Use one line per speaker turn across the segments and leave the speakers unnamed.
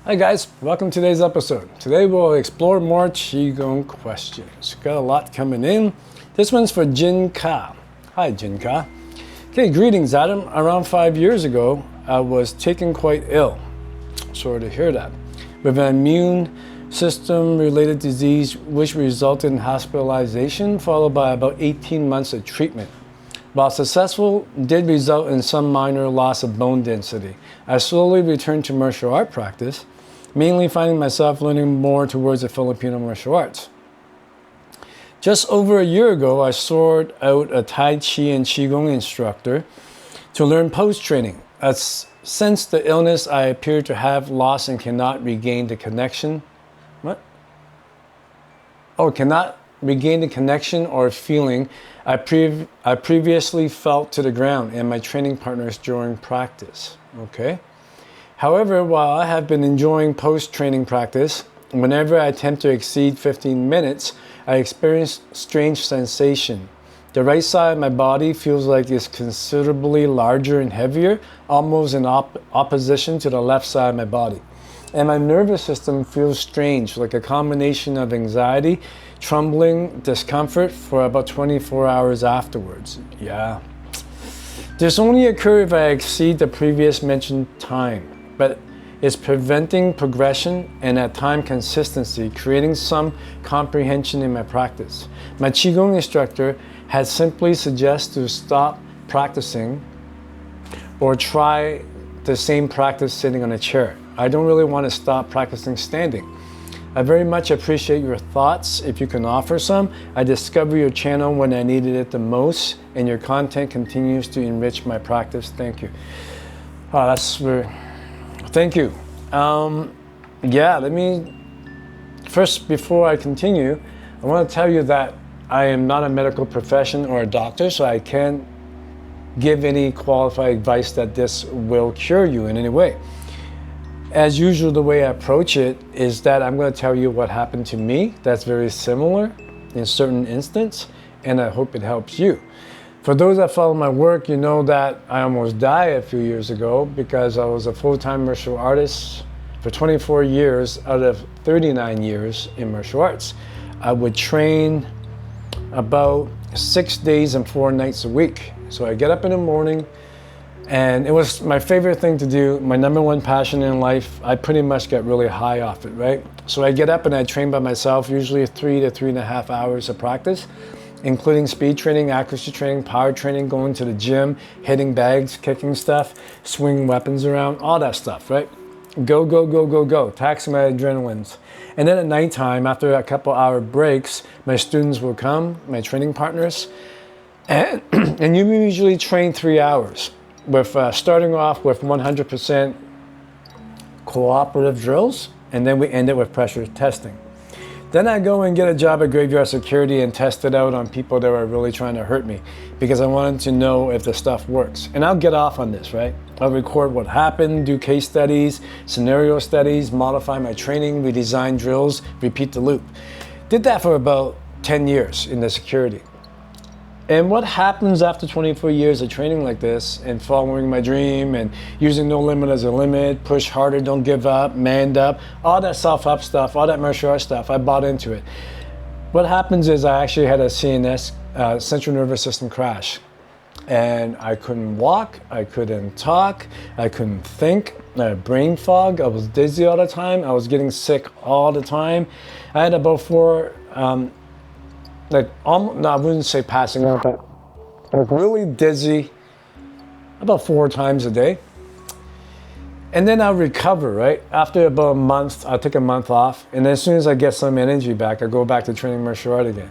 Hi guys, welcome to today's episode. Today we'll explore more Qi Gong questions. Got a lot coming in. This one's for Jin Ka. Hi Jin Ka. Okay, greetings Adam. Around 5 years ago, I was taken quite ill. Sorry to hear that. With an immune system related disease which resulted in hospitalization followed by about 18 months of treatment. While successful, did result in some minor loss of bone density. I slowly returned to martial art practice, mainly finding myself learning more towards the Filipino martial arts. Just over a year ago, I sought out a Tai Chi and Qigong instructor to learn pose training. Since the illness I appear to have lost and cannot regain the connection. Cannot regain the connection or feeling I previously felt to the ground and my training partners during practice. Okay. However, while I have been enjoying post-training practice, whenever I attempt to exceed 15 minutes, I experience strange sensation. The right side of my body feels like it's considerably larger and heavier, almost in opposition to the left side of my body. And my nervous system feels strange, like a combination of anxiety, trembling, discomfort for about 24 hours afterwards. Yeah. This only occurs if I exceed the previous mentioned time, but it's preventing progression and at time consistency, creating some comprehension in my practice. My Qigong instructor has simply suggested to stop practicing or try the same practice sitting on a chair. I don't really want to stop practicing standing. I very much appreciate your thoughts. If you can offer some, I discovered your channel when I needed it the most, and your content continues to enrich my practice. Thank you. Oh, that's very, thank you. Let me, first, before I continue, I want to tell you that I am not a medical profession or a doctor, so I can't give any qualified advice that this will cure you in any way. As usual, the way I approach it is that I'm going to tell you what happened to me that's very similar in certain instances, and I hope it helps you. For those that follow my work, you know that I almost died a few years ago because I was a full-time martial artist for 24 years out of 39 years in martial arts. I would train about 6 days and 4 nights a week. So I get up in the morning, and it was my favorite thing to do, my number one passion in life. I pretty much get really high off it, right? So I get up and I train by myself, usually 3 to 3.5 hours of practice, including speed training, accuracy training, power training, going to the gym, hitting bags, kicking stuff, swinging weapons around, all that stuff, right? Go, go, go, go, go, taxing my adrenalines. And then at nighttime, after a couple hour breaks, my students will come, my training partners, and you usually train 3 hours. With starting off with 100% cooperative drills, and then we end it with pressure testing. Then I go and get a job at graveyard security and test it out on people that are really trying to hurt me because I wanted to know if the stuff works. And I'll get off on this, right? I'll record what happened, do case studies, scenario studies, modify my training, redesign drills, repeat the loop. Did that for about 10 years in the security. And what happens after 24 years of training like this and following my dream and using no limit as a limit, push harder, don't give up, manned up, all that self-help stuff, all that martial arts stuff, I bought into it. What happens is I actually had a CNS, central nervous system crash. And I couldn't walk, I couldn't talk, I couldn't think, I had brain fog, I was dizzy all the time, I was getting sick all the time. I had about 4, I wouldn't say passing out, but I was really dizzy about 4 times a day. And then I'll recover, right? After about a month, I'll take a month off. And then as soon as I get some energy back, I go back to training martial art again.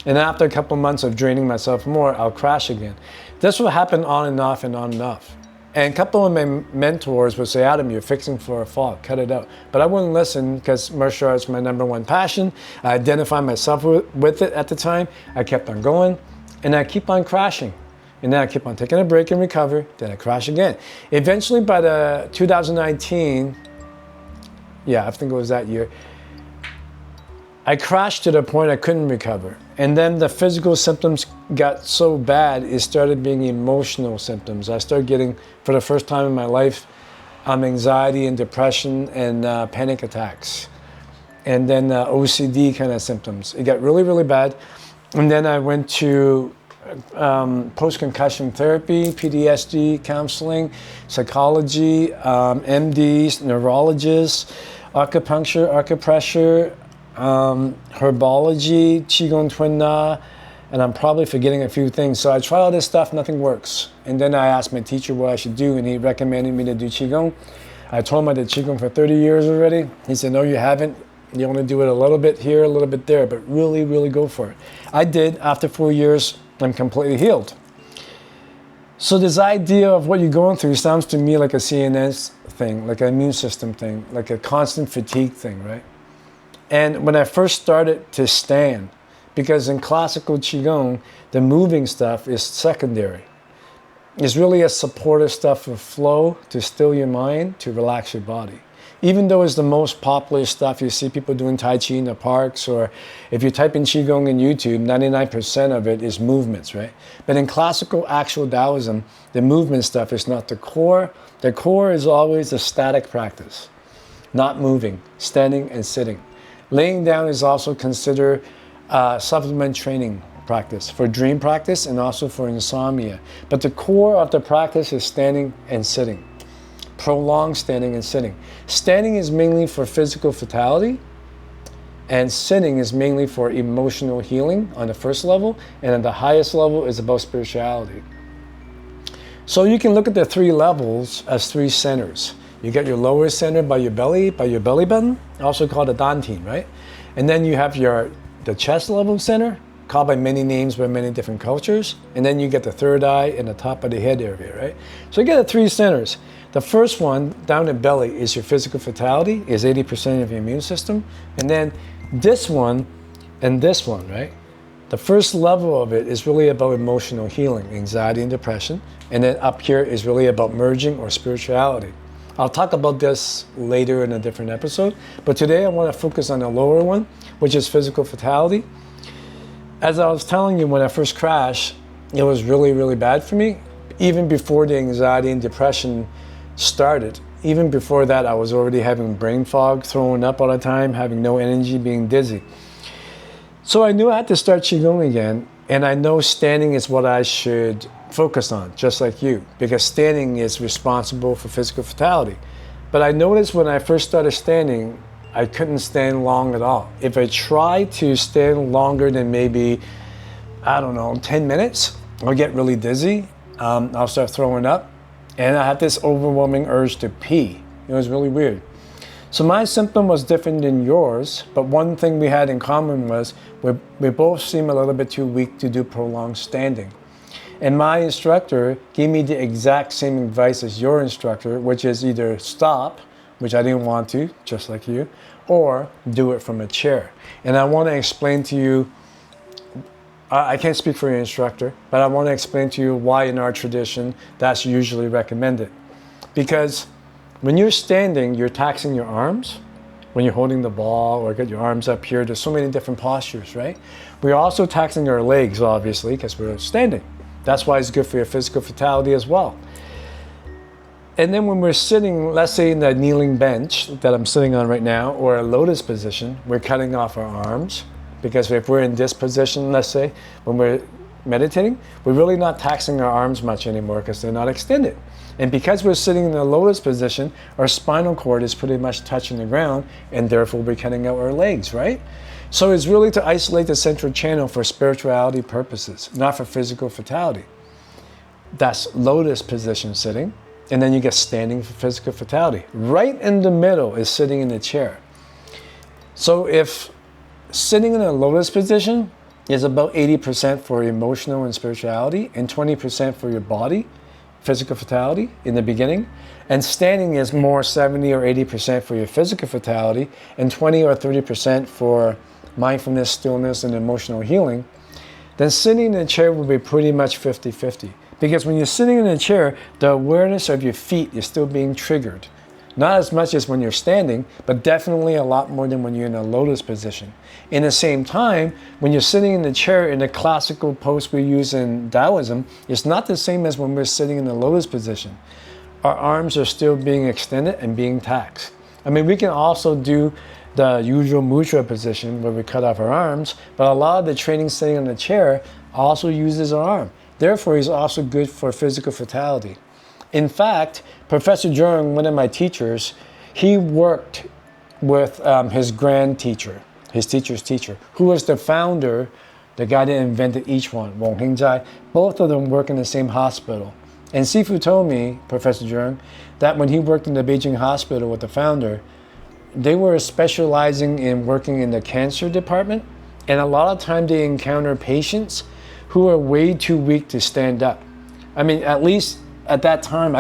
And after a couple months of draining myself more, I'll crash again. This will happen on and off and on and off. And a couple of my mentors would say, Adam, you're fixing for a fall, cut it out. But I wouldn't listen because martial arts is my number one passion. I identified myself with it at the time. I kept on going and I keep on crashing. And then I keep on taking a break and recover, then I crash again. Eventually by the 2019, I think it was that year, I crashed to the point I couldn't recover. And then the physical symptoms got so bad, it started being emotional symptoms. I started getting, for the first time in my life, anxiety and depression and panic attacks. And then OCD kind of symptoms. It got really, really bad. And then I went to post-concussion therapy, PTSD counseling, psychology, MDs, neurologists, acupuncture, acupressure, herbology, Qigong Twin Na, and I'm probably forgetting a few things. So I tried all this stuff, nothing works. And then I asked my teacher what I should do, and he recommended me to do Qigong. I told him I did Qigong for 30 years already. He said, no, you haven't. You only do it a little bit here, a little bit there, but really, really go for it. I did. After 4 years, I'm completely healed. So this idea of what you're going through sounds to me like a CNS thing, like an immune system thing, like a constant fatigue thing, right? And when I first started to stand, because in classical Qigong, the moving stuff is secondary. It's really a supportive stuff for flow, to still your mind, to relax your body. Even though it's the most popular stuff, you see people doing Tai Chi in the parks, or if you type in Qigong in YouTube, 99% of it is movements, right? But in classical actual Taoism, the movement stuff is not the core. The core is always a static practice, not moving, standing and sitting. Laying down is also considered supplement training practice for dream practice and also for insomnia. But the core of the practice is standing and sitting. Prolonged standing and sitting. Standing is mainly for physical vitality, and sitting is mainly for emotional healing on the first level, and at the highest level is about spirituality. So you can look at the 3 levels as 3 centers. You get your lower center by your belly button, also called the dantian, right? And then you have the chest level center, called by many names by many different cultures, and then you get the third eye and the top of the head area, right? So you get the 3 centers. The first one, down the belly, is your physical vitality, is 80% of your immune system. And then this one and this one, right? The first level of it is really about emotional healing, anxiety and depression. And then up here is really about merging or spirituality. I'll talk about this later in a different episode. But today I want to focus on the lower one, which is physical vitality. As I was telling you, when I first crashed, it was really, really bad for me. Even before the anxiety and depression started, even before that, I was already having brain fog, throwing up all the time, having no energy, being dizzy. So I knew I had to start Qigong again, and I know standing is what I should focus on, just like you, because standing is responsible for physical vitality. But I noticed when I first started standing, I couldn't stand long at all. If I tried to stand longer than maybe, 10 minutes, I'll get really dizzy. I'll start throwing up. And I had this overwhelming urge to pee. It was really weird. So my symptom was different than yours, but one thing we had in common was we both seemed a little bit too weak to do prolonged standing. And my instructor gave me the exact same advice as your instructor, which is either stop, which I didn't want to, just like you, or do it from a chair. And I want to explain to you, I can't speak for your instructor, but I want to explain to you why in our tradition that's usually recommended. Because when you're standing, you're taxing your arms. When you're holding the ball or get your arms up here, there's so many different postures, right? We're also taxing our legs, obviously, because we're standing. That's why it's good for your physical vitality as well. And then when we're sitting, let's say in the kneeling bench that I'm sitting on right now, or a lotus position, we're cutting off our arms. Because if we're in this position, let's say, when we're meditating, we're really not taxing our arms much anymore because they're not extended. And because we're sitting in a lotus position, our spinal cord is pretty much touching the ground, and therefore we're cutting out our legs, right? So it's really to isolate the central channel for spirituality purposes, not for physical vitality. That's lotus position sitting, and then you get standing for physical vitality. Right in the middle is sitting in the chair. So if sitting in a lotus position is about 80% for emotional and spirituality and 20% for your body, physical vitality in the beginning, and standing is more 70 or 80% for your physical vitality and 20 or 30% for mindfulness, stillness, and emotional healing, then sitting in a chair will be pretty much 50-50. Because when you're sitting in a chair, the awareness of your feet is still being triggered. Not as much as when you're standing, but definitely a lot more than when you're in a lotus position. In the same time, when you're sitting in the chair in the classical pose we use in Taoism, it's not the same as when we're sitting in the lotus position. our arms are still being extended and being taxed. I mean, we can also do the usual mudra position where we cut off our arms, but a lot of the training sitting on the chair also uses our arm. Therefore, he's also good for physical vitality. In fact, Professor Jung, one of my teachers, he worked with his grand teacher, his teacher's teacher, who was the founder, the guy that invented each one, Wong Hing Zai. Both of them work in the same hospital. And Sifu told me, Professor Jung, that when he worked in the Beijing hospital with the founder, they were specializing in working in the cancer department. And a lot of time they encounter patients who are way too weak to stand up. I mean, at least at that time,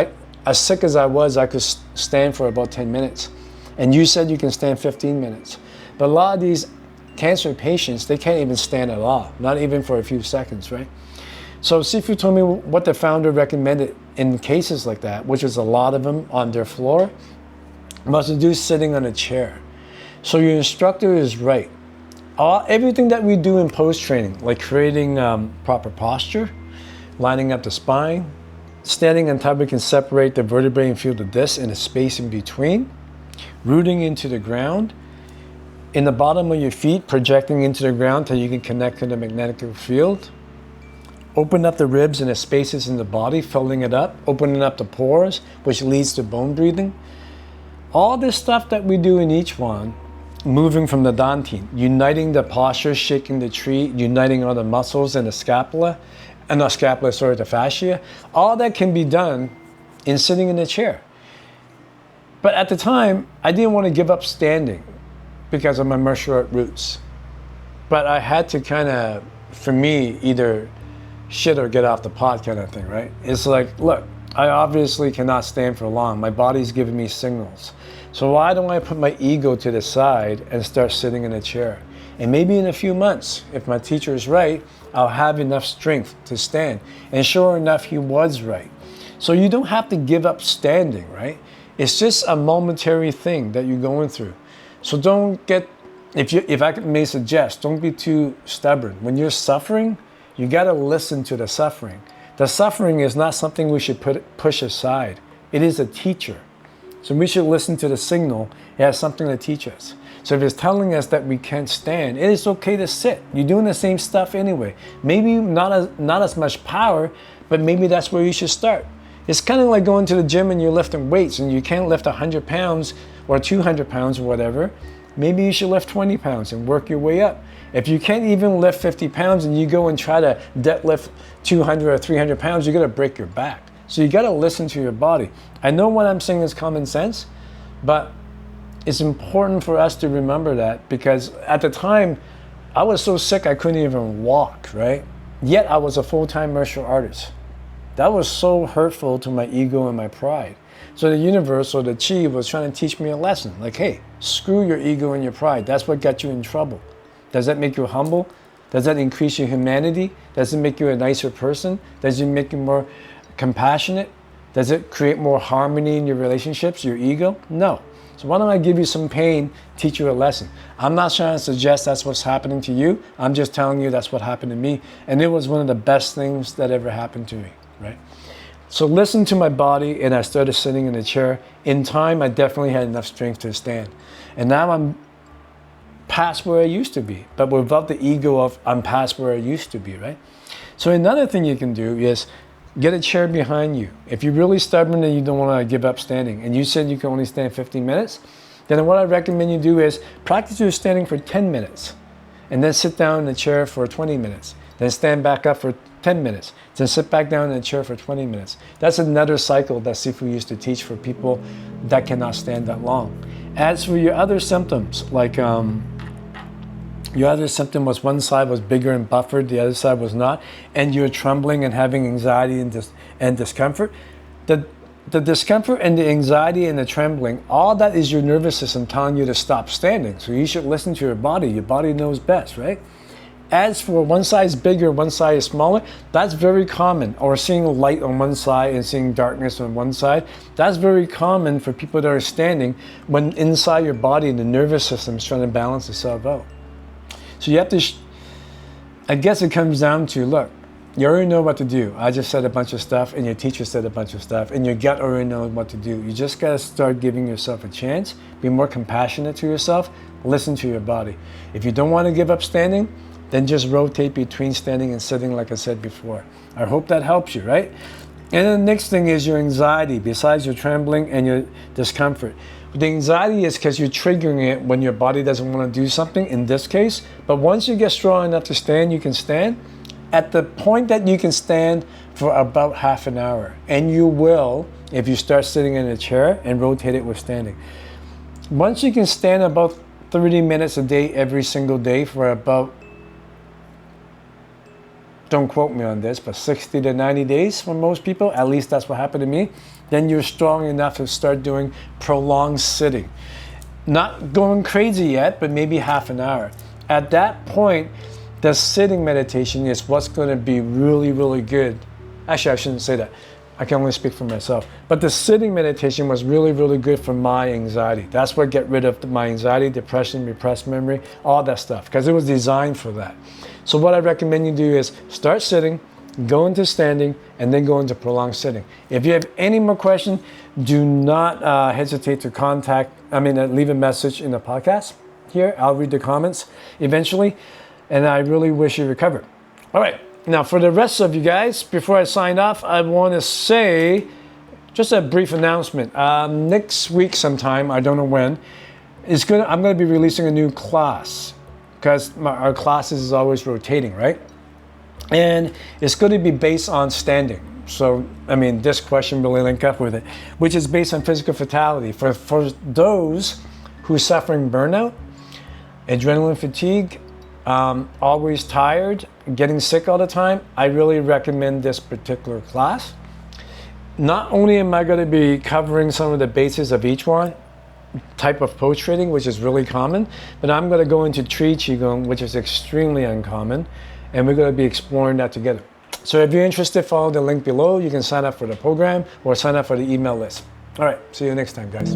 as sick as I was, I could stand for about 10 minutes. And you said you can stand 15 minutes. But a lot of these cancer patients, they can't even stand at all, not even for a few seconds, right? So Sifu told me what the founder recommended in cases like that, which is a lot of them on their floor, was to do sitting on a chair. So your instructor is right. Everything that we do in post training, like creating proper posture, lining up the spine, standing on top, we can separate the vertebrae and feel the disc and the space in between, rooting into the ground, in the bottom of your feet, projecting into the ground till you can connect to the magnetic field. Open up the ribs and the spaces in the body, filling it up, opening up the pores, which leads to bone breathing. All this stuff that we do in each one, moving from the dantian, uniting the posture, shaking the tree, uniting all the muscles and the scapula, the fascia, all that can be done in sitting in a chair. But at the time, I didn't want to give up standing because of my martial art roots. But I had to kind of, for me, either shit or get off the pot kind of thing, right? It's like, look, I obviously cannot stand for long. My body's giving me signals. So why don't I put my ego to the side and start sitting in a chair? And maybe in a few months, if my teacher is right, I'll have enough strength to stand. And sure enough, he was right. So you don't have to give up standing, right? It's just a momentary thing that you're going through. So don't get, if I may suggest, don't be too stubborn. When you're suffering, you got to listen to the suffering. The suffering is not something we should push aside. It is a teacher. So we should listen to the signal. It has something to teach us. So if it's telling us that we can't stand, it is okay to sit. You're doing the same stuff anyway. Maybe not as much power, but maybe that's where you should start. It's kind of like going to the gym and you're lifting weights and you can't lift 100 pounds or 200 pounds or whatever. Maybe you should lift 20 pounds and work your way up. If you can't even lift 50 pounds and you go and try to deadlift 200 or 300 pounds, you're gonna break your back. So you gotta listen to your body. I know what I'm saying is common sense, but it's important for us to remember that because at the time, I was so sick I couldn't even walk, right? Yet I was a full-time martial artist. That was so hurtful to my ego and my pride. So the universe or the Qi was trying to teach me a lesson. Like, hey, screw your ego and your pride. That's what got you in trouble. Does that make you humble? Does that increase your humanity? Does it make you a nicer person? Does it make you more compassionate? Does it create more harmony in your relationships, your ego? No. So why don't I give you some pain, teach you a lesson? I'm not trying to suggest that's what's happening to you. I'm just telling you that's what happened to me. And it was one of the best things that ever happened to me, right? So listen to my body, and I started sitting in a chair. In time, I definitely had enough strength to stand. And now I'm past where I used to be, but without the ego of I'm past where I used to be, right? So another thing you can do is get a chair behind you. If you're really stubborn and you don't want to give up standing, and you said you can only stand 15 minutes, then what I recommend you do is practice your standing for 10 minutes, and then sit down in the chair for 20 minutes, then stand back up for 10 minutes, then sit back down in the chair for 20 minutes. That's another cycle that Sifu used to teach for people that cannot stand that long. As for your other symptoms, like your other symptom was one side was bigger and buffered, the other side was not, and you're trembling and having anxiety and discomfort. The discomfort and the anxiety and the trembling, all that is your nervous system telling you to stop standing. So you should listen to your body. Your body knows best, right? As for one side is bigger, one side is smaller, that's very common. Or seeing light on one side and seeing darkness on one side, that's very common for people that are standing when inside your body the nervous system is trying to balance itself out. So you have to, I guess it comes down to, look, You already know what to do. I just said a bunch of stuff, and your teacher said a bunch of stuff, and your gut already knows what to do. You just gotta start giving yourself a chance, be more compassionate to yourself, listen to your body. If you don't wanna give up standing, then just rotate between standing and sitting like I said before. I hope that helps you, right? And then the next thing is your anxiety, besides your trembling and your discomfort. The anxiety is because you're triggering it when your body doesn't wanna do something, in this case, but once you get strong enough to stand, you can stand. At the point that you can stand for about half an hour, and you will if you start sitting in a chair and rotate it with standing. Once you can stand about 30 minutes a day every single day for about, don't quote me on this, but 60 to 90 days for most people, at least that's what happened to me, then you're strong enough to start doing prolonged sitting. Not going crazy yet, but maybe half an hour. At that point, the sitting meditation is what's going to be really, really good. Actually, I shouldn't say that. I can only speak for myself. But the sitting meditation was really, really good for my anxiety. That's what get rid of my anxiety, depression, repressed memory, all that stuff, because it was designed for that. So what I recommend you do is start sitting, go into standing, and then go into prolonged sitting. If you have any more questions, do not hesitate to leave a message in the podcast here. I'll read the comments eventually. And I really wish you recover. All right, now for the rest of you guys, before I sign off, I want to say just a brief announcement. Next week sometime, I don't know when, I'm going to be releasing a new class, because our classes is always rotating, right? And it's going to be based on standing. So, this question really link up with it, which is based on physical fatality. For those who are suffering burnout, adrenaline fatigue, always tired, getting sick all the time, I really recommend this particular class. Not only am I going to be covering some of the bases of each one, type of pose trading, which is really common, but I'm going to go into tree qigong, which is extremely uncommon, and we're going to be exploring that together. So if you're interested, follow the link below. You can sign up for the program or sign up for the email list. All right, see you next time, guys.